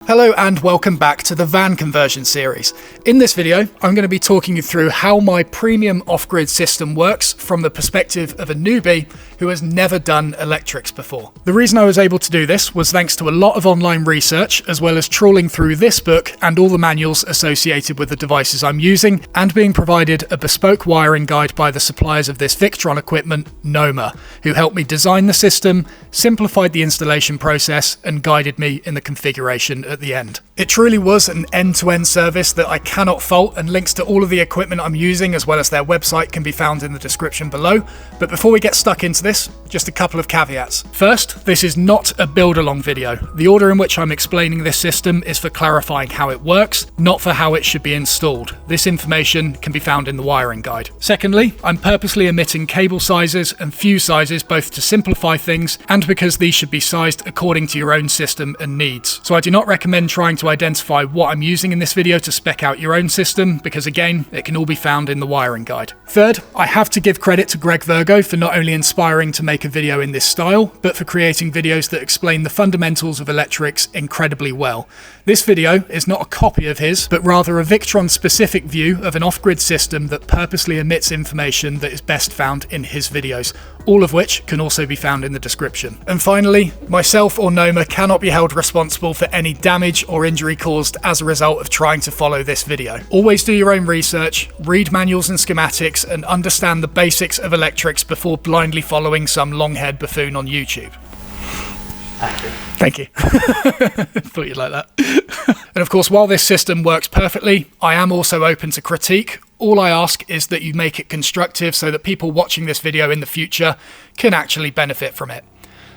Hello and welcome back to the van conversion series. In this video, I'm going to be talking you through how my premium off-grid system works from the perspective of a newbie who has never done electrics before. The reason I was able to do this was thanks to a lot of online research, as well as trawling through this book and all the manuals associated with the devices I'm using, and being provided a bespoke wiring guide by the suppliers of this Victron equipment, Noma, who helped me design the system, simplified the installation process, and guided me in the configuration at the end. It truly was an end-to-end service that I cannot fault, and links to all of the equipment I'm using as well as their website can be found in the description below. But before we get stuck into this, just a couple of caveats. First, this is not a build-along video. The order in which I'm explaining this system is for clarifying how it works, not for how it should be installed. This information can be found in the wiring guide. Secondly, I'm purposely omitting cable sizes and fuse sizes both to simplify things and because these should be sized according to your own system and needs. So I do not recommend trying to identify what I'm using in this video to spec out your own system, because again, it can all be found in the wiring guide. Third, I have to give credit to Greg Virgo for not only inspiring to make a video in this style, but for creating videos that explain the fundamentals of electrics incredibly well. This video is not a copy of his, but rather a Victron specific view of an off-grid system that purposely omits information that is best found in his videos, all of which can also be found in the description. And finally, myself or Noma cannot be held responsible for any damage or injury caused as a result of trying to follow this video. Always do your own research, read manuals and schematics, and understand the basics of electrics before blindly following some long-haired buffoon on YouTube. Thank you. Thought you'd like that. And of course, while this system works perfectly, I am also open to critique. All I ask is that you make it constructive so that people watching this video in the future can actually benefit from it.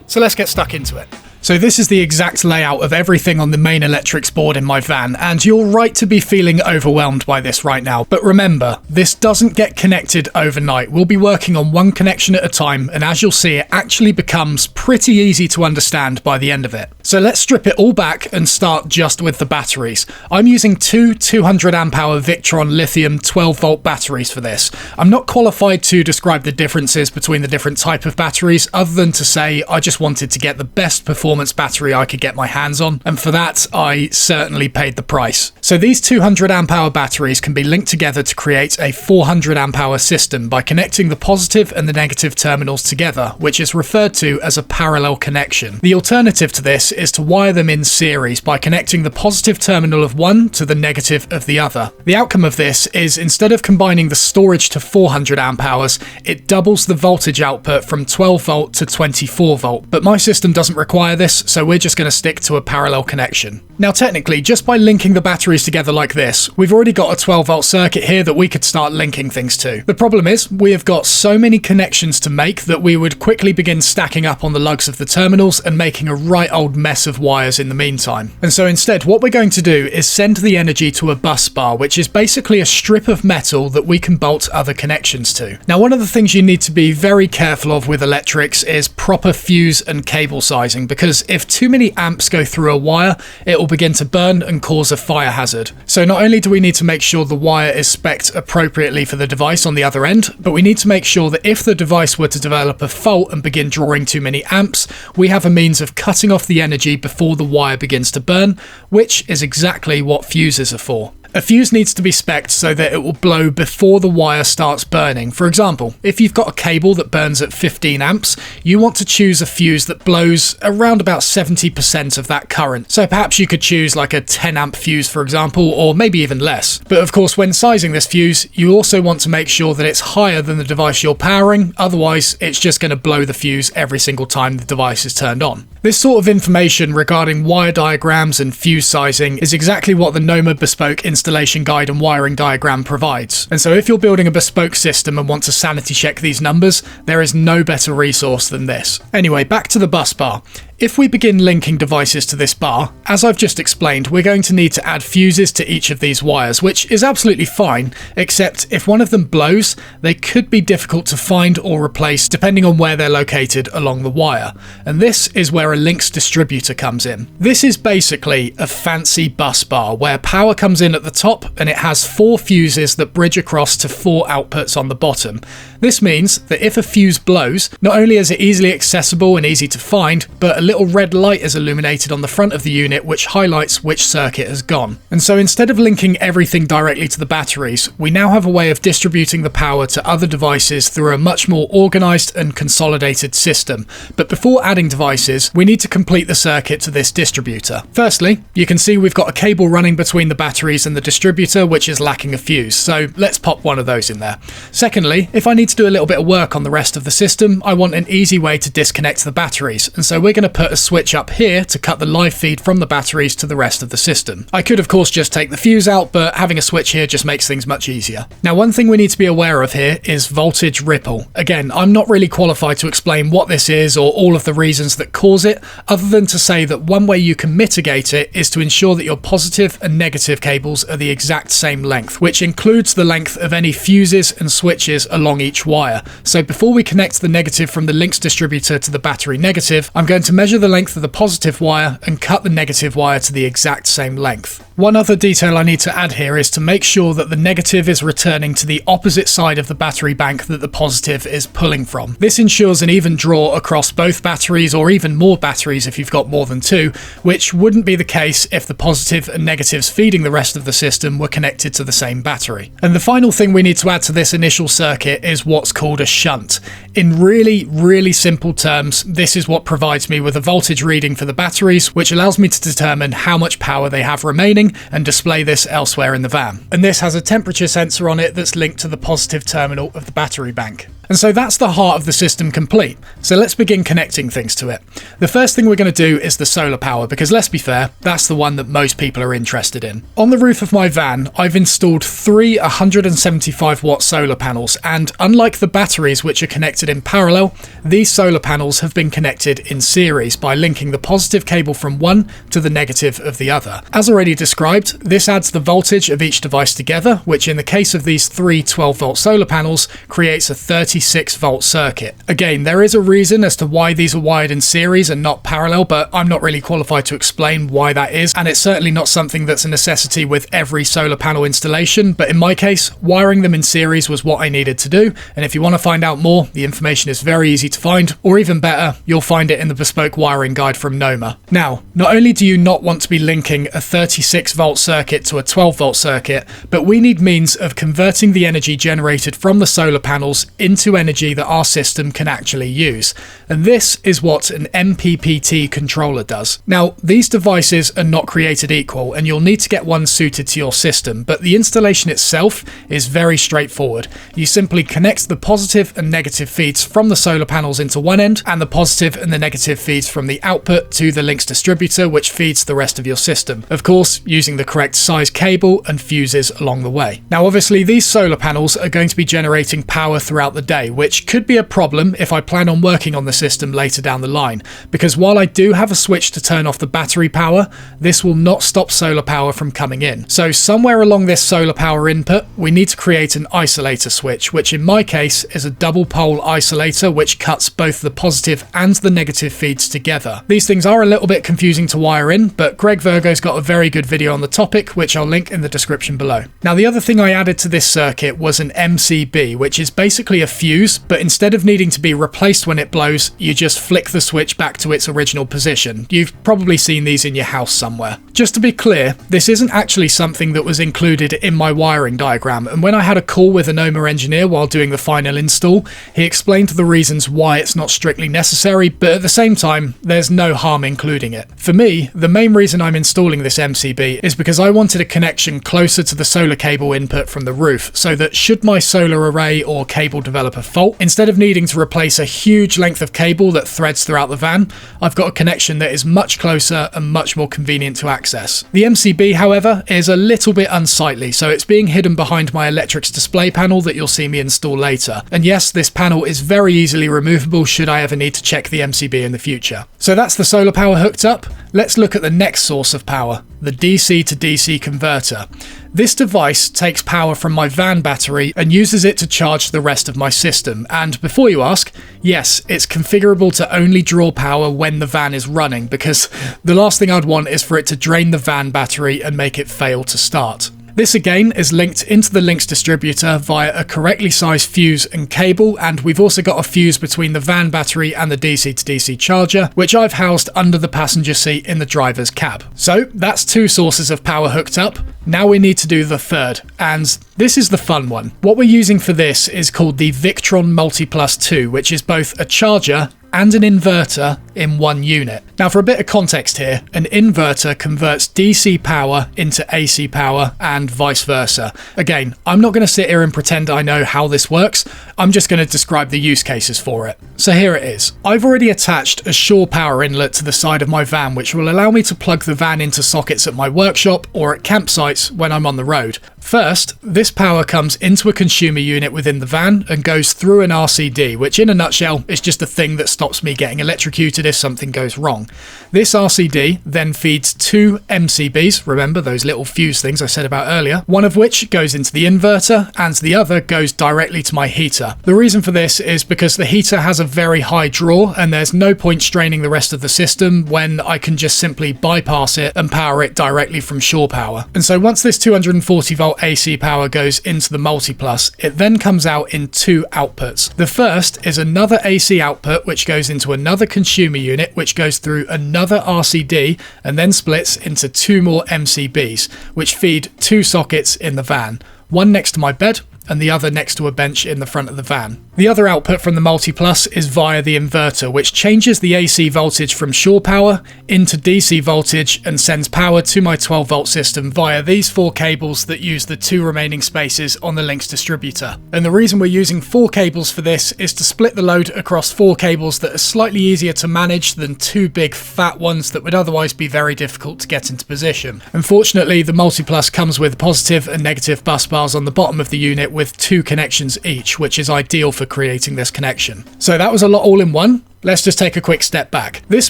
So let's get stuck into it. So this is the exact layout of everything on the main electrics board in my van, and you're right to be feeling overwhelmed by this right now. But remember, this doesn't get connected overnight. We'll be working on one connection at a time, and as you'll see, it actually becomes pretty easy to understand by the end of it. So let's strip it all back and start just with the batteries. I'm using two 200 amp hour Victron lithium 12 volt batteries for this. I'm not qualified to describe the differences between the different type of batteries, other than to say I just wanted to get the best performance battery I could get my hands on, and for that I certainly paid the price. So these 200 amp hour batteries can be linked together to create a 400 amp hour system by connecting the positive and the negative terminals together, which is referred to as a parallel connection. The alternative to this is to wire them in series by connecting the positive terminal of one to the negative of the other. The outcome of this is, instead of combining the storage to 400 amp hours, it doubles the voltage output from 12 volt to 24 volt. But my system doesn't require this, so we're just going to stick to a parallel connection. Now technically, just by linking the batteries together like this, we've already got a 12 volt circuit here that we could start linking things to. The problem is, we have got so many connections to make that we would quickly begin stacking up on the lugs of the terminals and making a right old mess of wires in the meantime. And so instead, what we're going to do is send the energy to a bus bar, which is basically a strip of metal that we can bolt other connections to. Now, one of the things you need to be very careful of with electrics is proper fuse and cable sizing, because if too many amps go through a wire, it will begin to burn and cause a fire hazard. So not only do we need to make sure the wire is spec'd appropriately for the device on the other end, but we need to make sure that if the device were to develop a fault and begin drawing too many amps, we have a means of cutting off the energy before the wire begins to burn, which is exactly what fuses are for. A fuse needs to be spec'd so that it will blow before the wire starts burning. For example, if you've got a cable that burns at 15 amps, you want to choose a fuse that blows around about 70% of that current. So perhaps you could choose like a 10 amp fuse, for example, or maybe even less. But of course, when sizing this fuse, you also want to make sure that it's higher than the device you're powering, otherwise it's just going to blow the fuse every single time the device is turned on. This sort of information regarding wire diagrams and fuse sizing is exactly what the Noma Bespoke Installation Guide and Wiring Diagram provides. And so if you're building a bespoke system and want to sanity check these numbers, there is no better resource than this. Anyway, back to the bus bar. If we begin linking devices to this bar, as I've just explained, we're going to need to add fuses to each of these wires, which is absolutely fine, except if one of them blows, they could be difficult to find or replace depending on where they're located along the wire. And this is where a Lynx Distributor comes in. This is basically a fancy bus bar where power comes in at the top and it has 4 fuses that bridge across to 4 outputs on the bottom. This means that if a fuse blows, not only is it easily accessible and easy to find, but a little red light is illuminated on the front of the unit which highlights which circuit has gone. And so instead of linking everything directly to the batteries, we now have a way of distributing the power to other devices through a much more organised and consolidated system. But before adding devices, we need to complete the circuit to this distributor. Firstly, you can see we've got a cable running between the batteries and the distributor which is lacking a fuse, so let's pop one of those in there. Secondly, if I need to do a little bit of work on the rest of the system, I want an easy way to disconnect the batteries, and so we're going to put a switch up here to cut the live feed from the batteries to the rest of the system. I could of course just take the fuse out, but having a switch here just makes things much easier. Now, one thing we need to be aware of here is voltage ripple. Again, I'm not really qualified to explain what this is or all of the reasons that cause it, other than to say that one way you can mitigate it is to ensure that your positive and negative cables are the exact same length, which includes the length of any fuses and switches along each wire. So before we connect the negative from the Lynx distributor to the battery negative, I'm going to measure the length of the positive wire and cut the negative wire to the exact same length. One other detail I need to add here is to make sure that the negative is returning to the opposite side of the battery bank that the positive is pulling from. This ensures an even draw across both batteries, or even more batteries if you've got more than two, which wouldn't be the case if the positive and negatives feeding the rest of the system were connected to the same battery. And the final thing we need to add to this initial circuit is what's called a shunt. In really simple terms, this is what provides me with a voltage reading for the batteries, which allows me to determine how much power they have remaining and display this elsewhere in the van. And this has a temperature sensor on it that's linked to the positive terminal of the battery bank. And so that's the heart of the system complete. So let's begin connecting things to it. The first thing we're going to do is the solar power, because let's be fair, that's the one that most people are interested in. On the roof of my van, I've installed 3 175 watt solar panels, and unlike the batteries which are connected in parallel, these solar panels have been connected in series by linking the positive cable from one to the negative of the other. As already described, this adds the voltage of each device together, which in the case of these 3 12-volt solar panels creates a 36-volt circuit. Again, there is a reason as to why these are wired in series and not parallel, but I'm not really qualified to explain why that is, and it's certainly not something that's a necessity with every solar panel installation, but in my case, wiring them in series was what I needed to do, and if you want to find out more, the information is very easy to find, or even better, you'll find it in the bespoke wiring guide from Noma. Now, not only do you not want to be linking a 36-volt circuit to a 12-volt circuit, but we need means of converting the energy generated from the solar panels into energy that our system can actually use. And this is what an MPPT controller does. Now, these devices are not created equal, and you'll need to get one suited to your system, but the installation itself is very straightforward. You simply connect the positive and negative feeds from the solar panels into one end, and the positive and the negative feeds from the output to the Lynx distributor, which feeds the rest of your system. Of course, using the correct size cable and fuses along the way. Now, obviously, these solar panels are going to be generating power throughout the day, which could be a problem if I plan on working on the system later down the line, because while I do have a switch to turn off the battery power, this will not stop solar power from coming in. So somewhere along this solar power input, we need to create an isolator switch, which in my case is a double pole isolator which cuts both the positive and the negative feeds together. These things are a little bit confusing to wire in, but Greg Virgo's got a very good video on the topic, which I'll link in the description below. Now, the other thing I added to this circuit was an MCB, which is basically a fuse, but instead of needing to be replaced when it blows, you just flick the switch back to its original position. You've probably seen these in your house somewhere. Just to be clear, this isn't actually something that was included in my wiring diagram, and when I had a call with a Noma engineer while doing the final install, he explained the reasons why it's not strictly necessary, but at the same time, there's no harm including it. For me, the main reason I'm installing this MCB is because I wanted a connection closer to the solar cable input from the roof, so that should my solar array or cable develop a fault, instead of needing to replace a huge length of cable that threads throughout the van, I've got a connection that is much closer and much more convenient to access. The MCB, however, is a little bit unsightly, so it's being hidden behind my electrics display panel that you'll see me install later. And yes, this panel is very easily removable should I ever need to check the MCB in the future. So that's the solar power hooked up. Let's look at the next source of power, the DC to DC converter. This device takes power from my van battery and uses it to charge the rest of my system. And before you ask, yes, it's configurable to only draw power when the van is running, because the last thing I'd want is for it to drain the van battery and make it fail to start. This again is linked into the Lynx Distributor via a correctly sized fuse and cable, and we've also got a fuse between the van battery and the DC to DC charger, which I've housed under the passenger seat in the driver's cab. So that's 2 sources of power hooked up. Now we need to do the third, and this is the fun one. What we're using for this is called the Victron Multiplus 2, which is both a charger and an inverter in one unit. Now for a bit of context here, an inverter converts DC power into AC power and vice versa. Again, I'm not going to sit here and pretend I know how this works, I'm just going to describe the use cases for it. So here it is. I've already attached a shore power inlet to the side of my van, which will allow me to plug the van into sockets at my workshop or at campsites when I'm on the road. First, this power comes into a consumer unit within the van and goes through an RCD, which in a nutshell is just a thing that stops me getting electrocuted if something goes wrong. This RCD then feeds 2 MCBs, remember those little fuse things I said about earlier, one of which goes into the inverter and the other goes directly to my heater. The reason for this is because the heater has a very high draw and there's no point straining the rest of the system when I can just simply bypass it and power it directly from shore power. And so once this 240 volt AC power goes into the Multiplus, it then comes out in 2 outputs. The first is another AC output which goes into another consumer unit which goes through another RCD and then splits into 2 more MCBs which feed 2 sockets in the van, one next to my bed and the other next to a bench in the front of the van. The other output from the Multiplus is via the inverter, which changes the AC voltage from shore power into DC voltage and sends power to my 12 volt system via these 4 cables that use the 2 remaining spaces on the Lynx Distributor. And the reason we're using 4 cables for this is to split the load across 4 cables that are slightly easier to manage than 2 big fat ones that would otherwise be very difficult to get into position. Unfortunately, the Multiplus comes with positive and negative bus bars on the bottom of the unit with 2 connections each, which is ideal for creating this connection. So that was a lot all in one. Let's just take a quick step back. This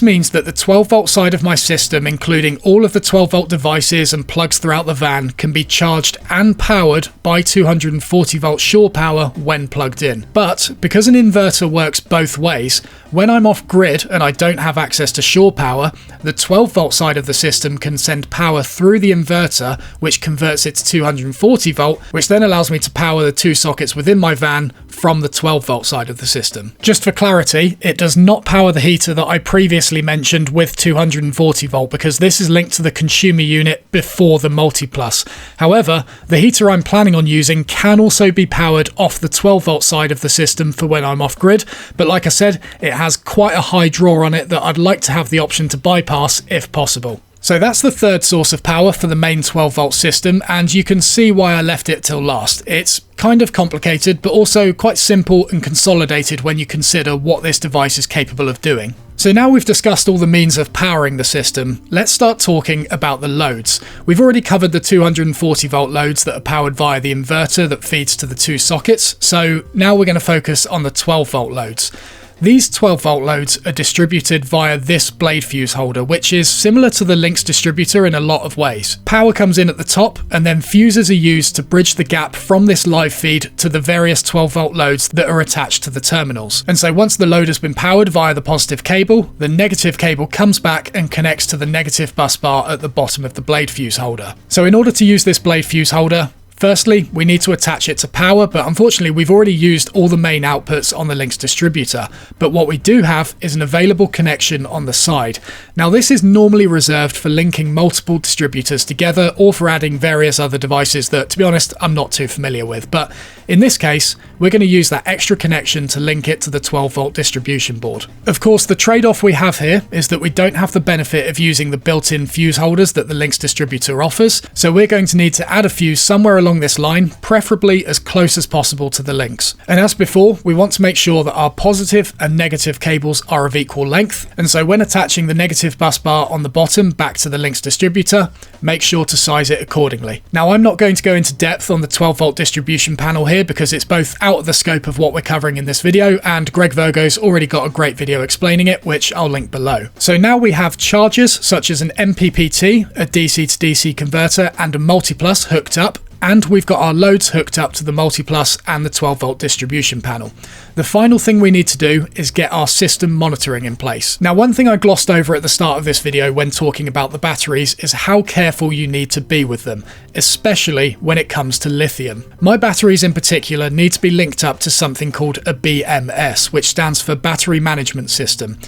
means that the 12 volt side of my system, including all of the 12 volt devices and plugs throughout the van, can be charged and powered by 240 volt shore power when plugged in. But because an inverter works both ways, when I'm off grid and I don't have access to shore power, the 12 volt side of the system can send power through the inverter, which converts it to 240 volt, which then allows me to power the 2 sockets within my van from the 12 volt side of the system. Just for clarity, it does not power the heater that I previously mentioned with 240 volt because this is linked to the consumer unit before the Multiplus. However, the heater I'm planning on using can also be powered off the 12 volt side of the system for when I'm off grid, but like I said, it has quite a high draw on it that I'd like to have the option to bypass if possible. So that's the third source of power for the main 12 volt system, and you can see why I left it till last. It's kind of complicated, but also quite simple and consolidated when you consider what this device is capable of doing. So now we've discussed all the means of powering the system, let's start talking about the loads. We've already covered the 240 volt loads that are powered via the inverter that feeds to the 2 sockets, so now we're going to focus on the 12 volt loads. These 12 volt loads are distributed via this blade fuse holder, which is similar to the Lynx Distributor in a lot of ways. Power comes in at the top and then fuses are used to bridge the gap from this live feed to the various 12 volt loads that are attached to the terminals. And so once the load has been powered via the positive cable, the negative cable comes back and connects to the negative bus bar at the bottom of the blade fuse holder. So in order to use this blade fuse holder, firstly, we need to attach it to power, but unfortunately we've already used all the main outputs on the Lynx Distributor. But what we do have is an available connection on the side. Now this is normally reserved for linking multiple distributors together or for adding various other devices that, to be honest, I'm not too familiar with. But in this case, we're going to use that extra connection to link it to the 12 volt distribution board. Of course, the trade-off we have here is that we don't have the benefit of using the built-in fuse holders that the Lynx Distributor offers, so we're going to need to add a fuse somewhere along this line, preferably as close as possible to the Lynx. And as before, we want to make sure that our positive and negative cables are of equal length, and so when attaching the negative bus bar on the bottom back to the Lynx Distributor, make sure to size it accordingly. Now I'm not going to go into depth on the 12 volt distribution panel here because it's both out of the scope of what we're covering in this video, and Greg Virgo's already got a great video explaining it, which I'll link below. So now we have chargers such as an MPPT, a DC to DC converter, and a Multiplus hooked up. and we've got our loads hooked up to the Multiplus and the 12-volt distribution panel. The final thing we need to do is get our system monitoring in place. Now, one thing I glossed over at the start of this video when talking about the batteries is how careful you need to be with them, especially when it comes to lithium. My batteries in particular need to be linked up to something called a BMS, which stands for Battery Management System.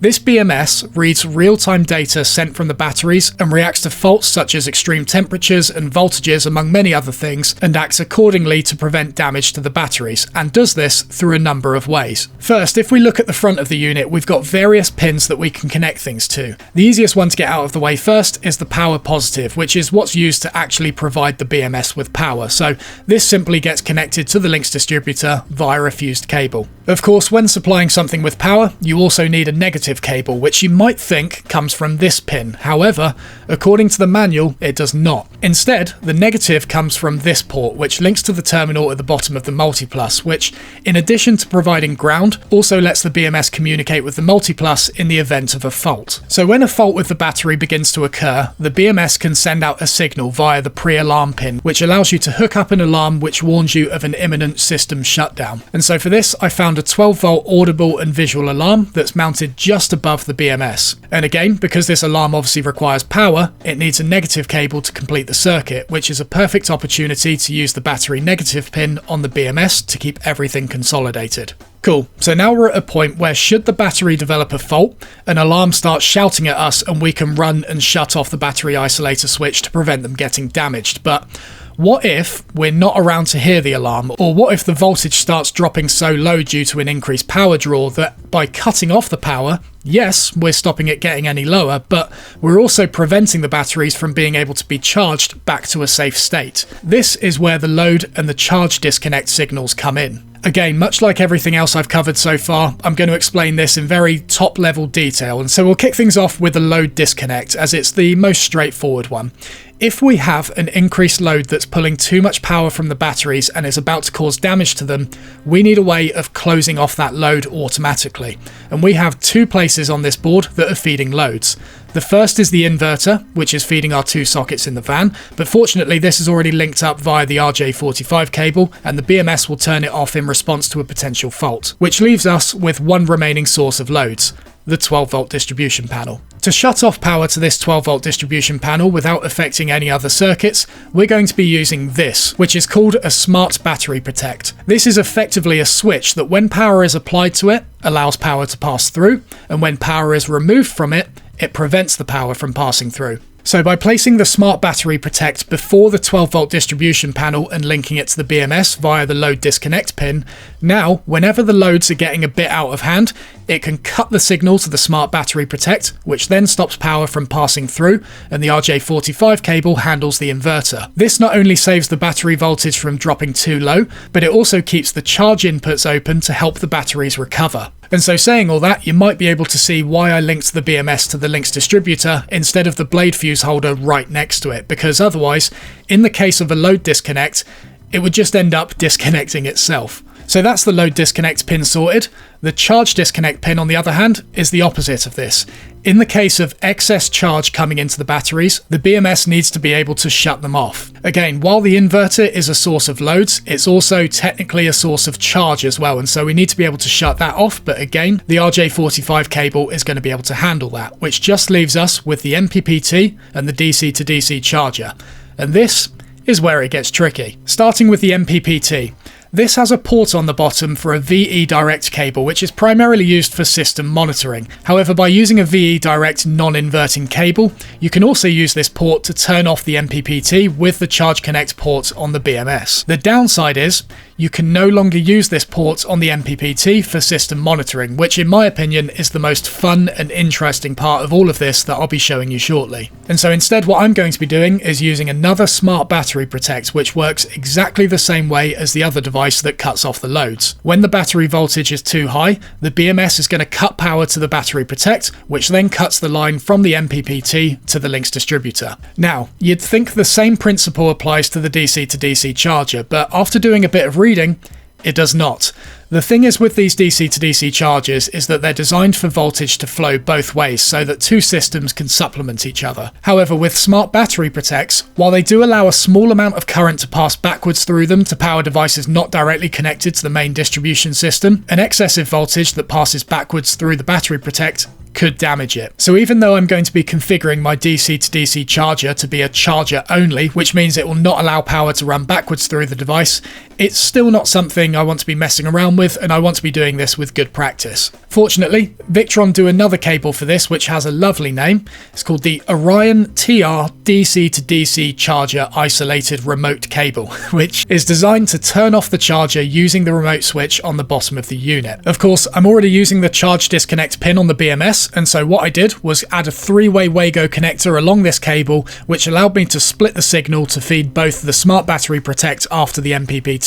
This BMS reads real-time data sent from the batteries and reacts to faults such as extreme temperatures and voltages, among many other things, and acts accordingly to prevent damage to the batteries, and does this through a number of ways. First, if we look at the front of the unit, we've got various pins that we can connect things to. The easiest one to get out of the way first is the power positive, which is what's used to actually provide the BMS with power. So this simply gets connected to the Lynx Distributor via a fused cable. Of course, when supplying something with power, you also need a negative cable, which you might think comes from this pin. However, according to the manual, it does not. Instead, the negative comes from this port, which links to the terminal at the bottom of the Multiplus, which, in addition to providing ground, also lets the BMS communicate with the Multiplus in the event of a fault. So when a fault with the battery begins to occur, the BMS can send out a signal via the pre-alarm pin, which allows you to hook up an alarm which warns you of an imminent system shutdown. And so for this, I found a 12-volt audible and visual alarm that's mounted just above the BMS. And again, because this alarm obviously requires power, it needs a negative cable to complete the circuit, which is a perfect opportunity to use the battery negative pin on the BMS to keep everything consolidated. Cool, so now we're at a point where should the battery develop a fault, an alarm starts shouting at us and we can run and shut off the battery isolator switch to prevent them getting damaged. But what if we're not around to hear the alarm? Or what if the voltage starts dropping so low due to an increased power draw that by cutting off the power, yes, we're stopping it getting any lower, but we're also preventing the batteries from being able to be charged back to a safe state. This is where the load and the charge disconnect signals come in. Again, much like everything else I've covered so far, I'm going to explain this in very top-level detail, and so we'll kick things off with the load disconnect, as it's the most straightforward one. If we have an increased load that's pulling too much power from the batteries and is about to cause damage to them, we need a way of closing off that load automatically. And we have two places on this board that are feeding loads. The first is the inverter, which is feeding our two sockets in the van, but fortunately this is already linked up via the RJ45 cable, and the BMS will turn it off in response to a potential fault, which leaves us with one remaining source of loads, the 12-volt distribution panel. To shut off power to this 12-volt distribution panel without affecting any other circuits, we're going to be using this, which is called a Smart Battery Protect. This is effectively a switch that when power is applied to it, allows power to pass through, and when power is removed from it, it prevents the power from passing through. So by placing the Smart Battery Protect before the 12-volt distribution panel and linking it to the BMS via the load disconnect pin, now whenever the loads are getting a bit out of hand, it can cut the signal to the Smart Battery Protect, which then stops power from passing through, and the RJ45 cable handles the inverter. This not only saves the battery voltage from dropping too low, but it also keeps the charge inputs open to help the batteries recover. And so saying all that, you might be able to see why I linked the BMS to the Lynx Distributor instead of the blade fuse holder right next to it, because otherwise, in the case of a load disconnect, it would just end up disconnecting itself. So that's the load disconnect pin sorted. The charge disconnect pin, on the other hand, is the opposite of this. In the case of excess charge coming into the batteries, the BMS needs to be able to shut them off. Again, while the inverter is a source of loads, it's also technically a source of charge as well, and so we need to be able to shut that off, but again, the RJ45 cable is going to be able to handle that, which just leaves us with the MPPT and the DC to DC charger. And this is where it gets tricky. Starting with the MPPT. This has a port on the bottom for a VE direct cable, which is primarily used for system monitoring. However, by using a VE direct non-inverting cable, you can also use this port to turn off the MPPT with the Charge Connect port on the BMS. The downside is, you can no longer use this port on the MPPT for system monitoring, which in my opinion is the most fun and interesting part of all of this that I'll be showing you shortly. And so instead what I'm going to be doing is using another Smart Battery Protect, which works exactly the same way as the other device that cuts off the loads. When the battery voltage is too high, the BMS is going to cut power to the Battery Protect, which then cuts the line from the MPPT to the Lynx Distributor. Now, you'd think the same principle applies to the DC to DC charger, but after doing a bit of reading, it does not. The The thing is with these DC to DC chargers is that they're designed for voltage to flow both ways so that two systems can supplement each other. However, with smart battery protects, while they do allow a small amount of current to pass backwards through them to power devices not directly connected to the main distribution system, an excessive voltage that passes backwards through the battery protect could damage it. So even though I'm going to be configuring my DC to DC charger to be a charger only, which means it will not allow power to run backwards through the device, it's still not something I want to be messing around with, and I want to be doing this with good practice. Fortunately, Victron do another cable for this which has a lovely name. It's called the Orion TR DC to DC Charger Isolated Remote Cable, which is designed to turn off the charger using the remote switch on the bottom of the unit. Of course, I'm already using the charge disconnect pin on the BMS, and so what I did was add a 3-way Wago connector along this cable, which allowed me to split the signal to feed both the Smart Battery Protect after the MPPT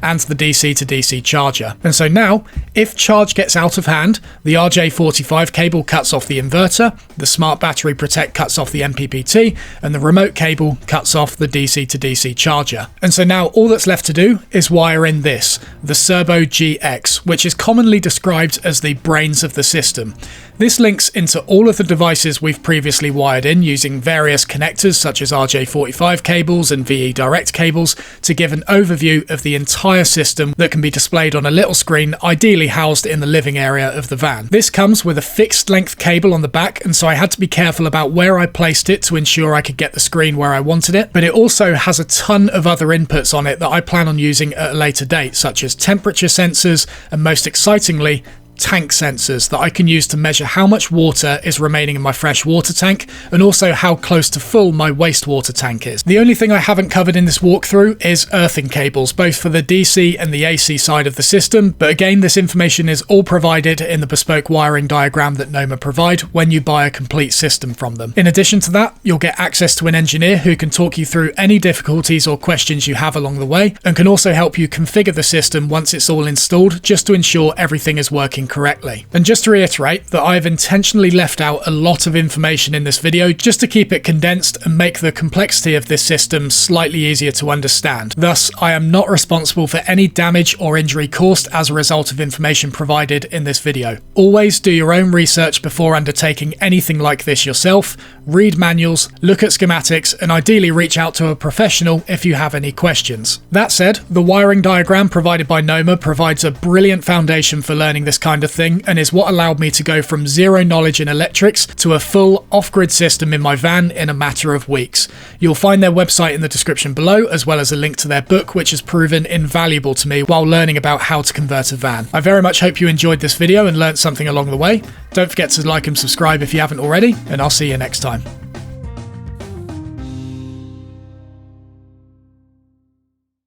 and the DC to DC charger. And so now, if charge gets out of hand, the RJ45 cable cuts off the inverter, the Smart Battery Protect cuts off the MPPT, and the remote cable cuts off the DC to DC charger. And so now all that's left to do is wire in this, the Servo GX, which is commonly described as the brains of the system. This links into all of the devices we've previously wired in using various connectors such as RJ45 cables and VE Direct cables to give an overview of the entire system that can be displayed on a little screen, ideally housed in the living area of the van. This comes with a fixed length cable on the back, and so I had to be careful about where I placed it to ensure I could get the screen where I wanted it, but it also has a ton of other inputs on it that I plan on using at a later date, such as temperature sensors and, most excitingly, tank sensors that I can use to measure how much water is remaining in my fresh water tank and also how close to full my wastewater tank is. The only thing I haven't covered in this walkthrough is earthing cables, both for the DC and the AC side of the system, but again, this information is all provided in the bespoke wiring diagram that Noma provide when you buy a complete system from them. In addition to that, you'll get access to an engineer who can talk you through any difficulties or questions you have along the way and can also help you configure the system once it's all installed, just to ensure everything is working correctly. And just to reiterate that I've intentionally left out a lot of information in this video just to keep it condensed and make the complexity of this system slightly easier to understand. Thus, I am not responsible for any damage or injury caused as a result of information provided in this video. Always do your own research before undertaking anything like this yourself, read manuals, look at schematics, and ideally reach out to a professional if you have any questions. That said, the wiring diagram provided by Noma provides a brilliant foundation for learning this kind of thing and is what allowed me to go from zero knowledge in electrics to a full off-grid system in my van in a matter of weeks. You'll find their website in the description below, as well as a link to their book, which has proven invaluable to me while learning about how to convert a van. I very much hope you enjoyed this video and learned something along the way. Don't forget to like and subscribe if you haven't already, and I'll see you next time.